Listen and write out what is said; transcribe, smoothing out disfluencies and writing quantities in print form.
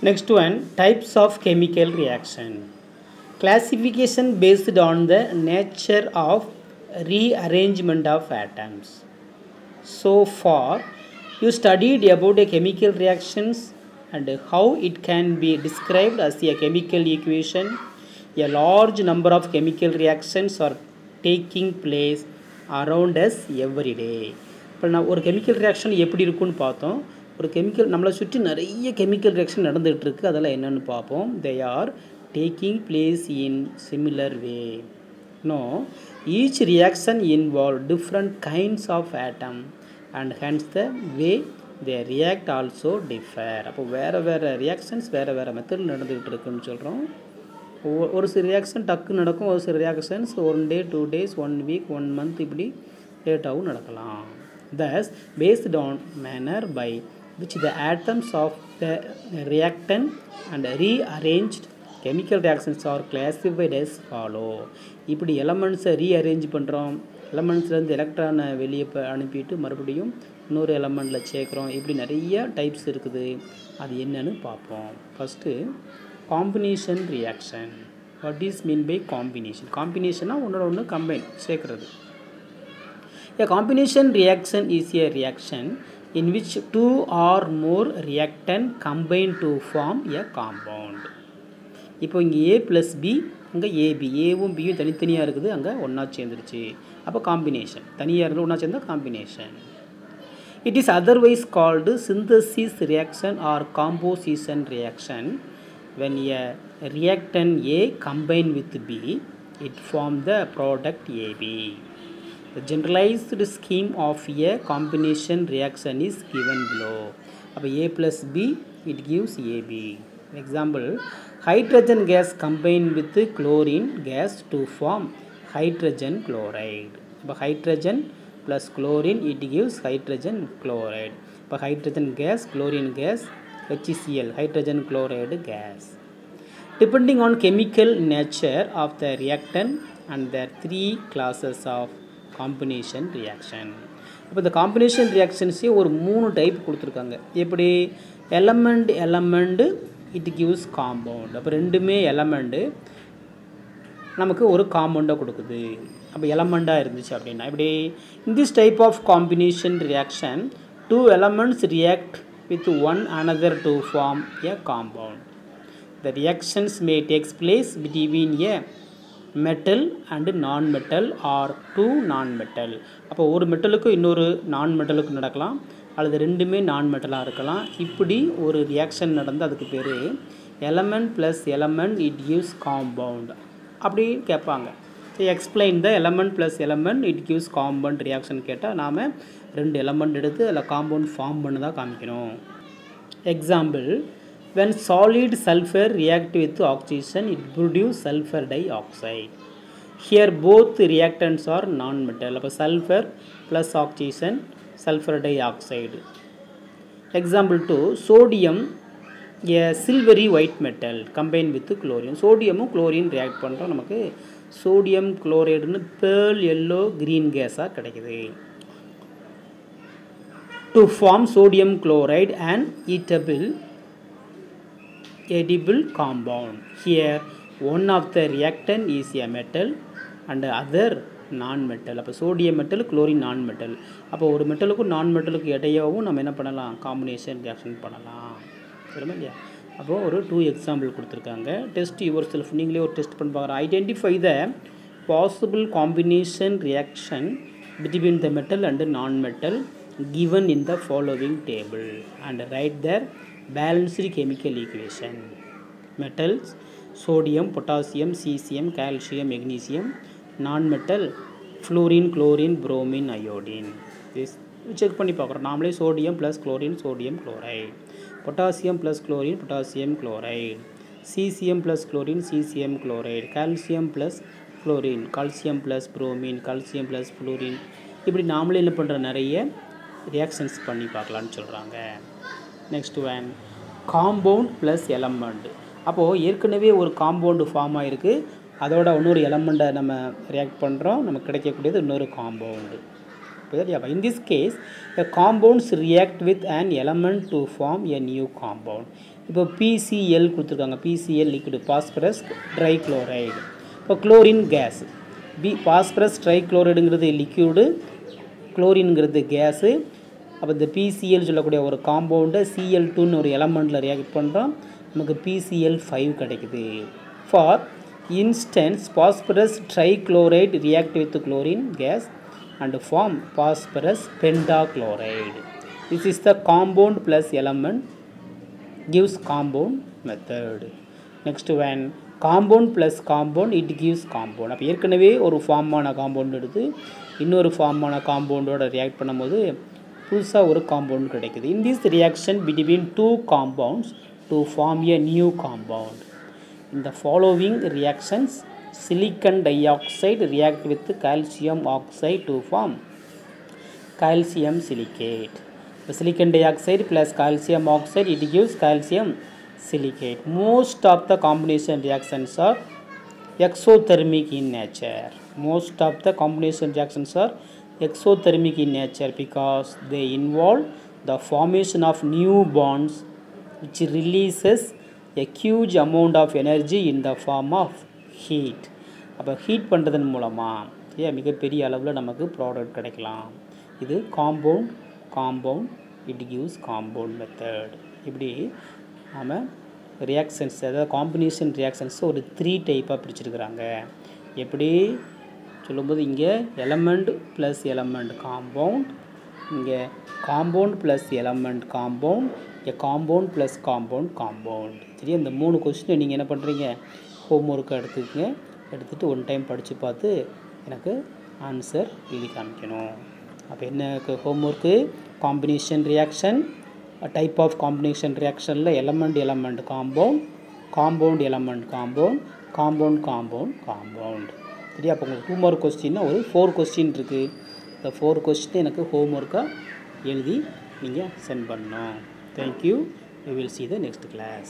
Next one, types of chemical reaction. Classification based on the nature of rearrangement of atoms. So far, you studied about a chemical reactions and how it can be described as a chemical equation. A large number of chemical reactions are taking place around us every day. இப்போ நான் ஒரு chemical reaction எப்படி இருக்குன்னு பார்த்தோம். ஒரு chemical நம்மளை சுற்றி நிறைய கெமிக்கல் ரியாக்ஷன் நடந்துகிட்டு இருக்குது. அதெல்லாம் என்னென்னு பார்ப்போம். They are taking place in similar way. No, each reaction involves different kinds of atom and hence the way they react also differ. அப்போ வேறு ரியாக்ஷன்ஸ் வேறு மெத்தட் நடந்துகிட்டு இருக்குன்னு சொல்கிறோம். ஒரு சில ரியாக்ஷன் டக்கு நடக்கும், ஒரு சில reactions 1 day 2 days 1 week 1 month இப்படி லேட்டாகவும் நடக்கலாம். Thus, based on manner by which the atoms of the reactant and rearranged chemical reactions are classified as follow. இப்படி எலமெண்ட்ஸை ரீஅரேஞ்ச் பண்ணுறோம், எலமெண்ட்ஸ்லேருந்து எலக்ட்ரானை வெளியே அனுப்பிட்டு மறுபடியும் இன்னொரு எலமெண்ட்டில் சேர்க்குறோம். இப்படி நிறைய டைப்ஸ் இருக்குது. அது என்னன்னு பார்ப்போம். First combination reaction. What is mean by combination? காம்பினேஷனாக ஒன்றோட ஒன்று கம்பைன் சேர்க்குறது. A combination reaction is a reaction in which two or more reactant combine to form a compound. இப்போ இங்கே A + B, அங்கே AB, ஏவும் பியும் தனித்தனியாக இருக்குது, அங்கே ஒன்றா சேர்ந்துருச்சு. அப்போ காம்பினேஷன். தனியாக இருந்து ஒன்றா சேர்ந்தா combination. It is otherwise called synthesis reaction or composition reaction. When a reactant A combine with B, it forms the product AB. The generalized scheme of a combination reaction is given below. அப்போ A + B, it gives AB. Example, hydrogen gas combined with chlorine gas to form hydrogen chloride. இப்போ hydrogen plus chlorine, it gives hydrogen chloride. இப்போ hydrogen gas, chlorine gas, HCl, hydrogen chloride gas. Depending on chemical nature of the reactant and there are 3 classes of combination reaction. இப்போ இந்த combination ரியாக்ஷன்ஸே ஒரு 3 type கொடுத்துருக்காங்க. எப்படி? Element it gives compound. அப்போ ரெண்டுமே element நமக்கு ஒரு காம்பவுண்டாக கொடுக்குது. அப்போ எலமெண்ட்டாக இருந்துச்சு அப்படின்னா இப்படி. In this type of combination reaction 2 elements react with one another to form a compound. The reactions may take place between a metal and non-metal or 2 non-metal. அப்போ ஒரு மெட்டலுக்கு இன்னொரு நான்-மெட்டலுக்கு நடக்கலாம், அல்லது ரெண்டுமே நான்-மெட்டலாக இருக்கலாம். இப்படி ஒரு ரியாக்ஷன் நடந்து அதுக்கு பேர் element plus element it gives compound அப்படி கேட்பாங்க. Explain the element plus element it gives compound reaction கேட்டால் நாம் 2 எலமெண்ட் எடுத்து அதில் காம்பவுண்ட் ஃபார்ம் பண்ணி தான் காமிக்கணும். Example, when solid sulfur react with oxygen, it produce sulfur dioxide. Here both reactants are non-metal. அப்போ sulfur plus oxygen, sulfur dioxide. Example 2, sodium, a silvery white metal combined with chlorine. சோடியமும் chlorine react பண்ணுறோம், நமக்கு sodium குளோரைடுன்னு பேர்ல் yellow green கேஸாக கிடைக்குது. To form sodium chloride and edible compound. Here one of the reactant is a metal and other non-metal. அப்போ sodium metal, chlorine நான்-மெட்டல். அப்போ ஒரு மெட்டலுக்கும் நான்-மெட்டலுக்கு இடையாகவும் நம்ம என்ன பண்ணலாம்? காம்பினேஷன் ரியாக்ஷன் பண்ணலாம். சரிமா இல்லையா? அப்போது ஒரு 2 எக்ஸாம்பிள் கொடுத்துருக்காங்க. டெஸ்ட் யுவர் செல்ஃப், நீங்களே ஒரு டெஸ்ட் பண்ணி பார்க்குறோம். Identify the possible combination reaction between the metal and nonmetal given in the following table and write their balanced chemical equation. Metals, sodium, potassium, cesium, calcium, magnesium. Non-metal, fluorine, chlorine, bromine, iodine. This check பண்ணி பார்க்குறோம். நாமளே sodium plus chlorine, sodium chloride, potassium plus chlorine, potassium chloride, cesium plus chlorine, cesium chloride, calcium plus fluorine, calcium plus bromine, calcium plus fluorine. இப்படி நாமளே என்ன பண்ணுற நிறைய reactions பண்ணி பார்க்கலான்னு சொல்கிறாங்க. Next one, compound plus element. அப்போது ஏற்கனவே ஒரு காம்பவுண்டு ஃபார்ம் ஆகிருக்கு, அதோட இன்னொரு எலமெண்ட்டை நம்ம ரியாக்ட் பண்ணுறோம், நமக்கு கிடைக்கக்கூடியது இன்னொரு compound. In this case, the compounds react with an element to form a new compound. இப்போ PCl கொடுத்துருக்காங்க. PCl liquid phosphorus trichloride. இப்போ குளோரின் கேஸ். பாஸ்பரஸ் ட்ரைக்ளோரைடுங்கிறது லிக்விடு, குளோரின்ங்கிறது கேஸு. அப்போ இந்த PCl சொல்லக்கூடிய ஒரு காம்பவுண்டை Cl2ன்னு ஒரு எலமெண்ட்டில் ரியாக்ட் பண்ணுறோம், நமக்கு PCl5 கிடைக்குது. For instance phosphorus trichloride react with chlorine gas and form phosphorus pentachloride. This is the compound plus element gives compound method. Next one, compound plus compound it gives compound. அப்போ ஏற்கனவே ஒரு ஃபார்மான compound எடுத்து இன்னொரு ஃபார்மான காம்பவுண்டோட react பண்ணும்போது புதுசாக ஒரு compound கிடைக்குது. In this reaction between two compounds to form a new compound. In the following reactions, silicon dioxide react with calcium oxide to form calcium silicate. The silicon dioxide plus calcium oxide it gives calcium silicate. Most of the combination reactions are exothermic in nature. Most of the combination reactions are exothermic in nature because they involve the formation of new bonds which releases a huge amount of energy in the form of heat. அப்போ heat பண்ணுறதன் மூலமாக மிகப்பெரிய அளவில் நமக்கு product கிடைக்கலாம். இது compound it gives compound method. இப்படி நாம் reactions, அதாவது காம்பினேஷன் ரியாக்ஷன்ஸ் ஒரு 3 டைப்பாக பிரிச்சுருக்குறாங்க. எப்படி சொல்லும்போது இங்கே எலமெண்ட் ப்ளஸ் எலமெண்ட் காம்பவுண்ட், இங்கே காம்பவுண்ட் ப்ளஸ் எலமெண்ட் காம்பவுண்ட், இங்கே காம்பவுண்ட் ப்ளஸ் காம்பவுண்ட். சரி, இந்த 3 கொஸ்டினை நீங்கள் என்ன பண்ணுறீங்க, ஹோம்ஒர்க்கை எடுத்துக்கங்க. எடுத்துகிட்டு ஒன் டைம் படித்து பார்த்து எனக்கு ஆன்சர் எழுதி காமிக்கணும். அப்போ என்ன homework, combination reaction, type of combination ரியாக்ஷனில் எலமெண்ட் காம்பவுண்ட் எலமெண்ட் காம்பவுண்ட். சரி, அப்போ உங்களுக்கு 2 மார்க் கொஸ்டின்னா ஒரு 4 கொஸ்டின் இருக்குது. இந்த 4 கொஸ்டின் எனக்கு ஹோம்ஒர்க்காக எழுதி நீங்கள் சென்ட் பண்ணணும். Thank you. We will see the next class.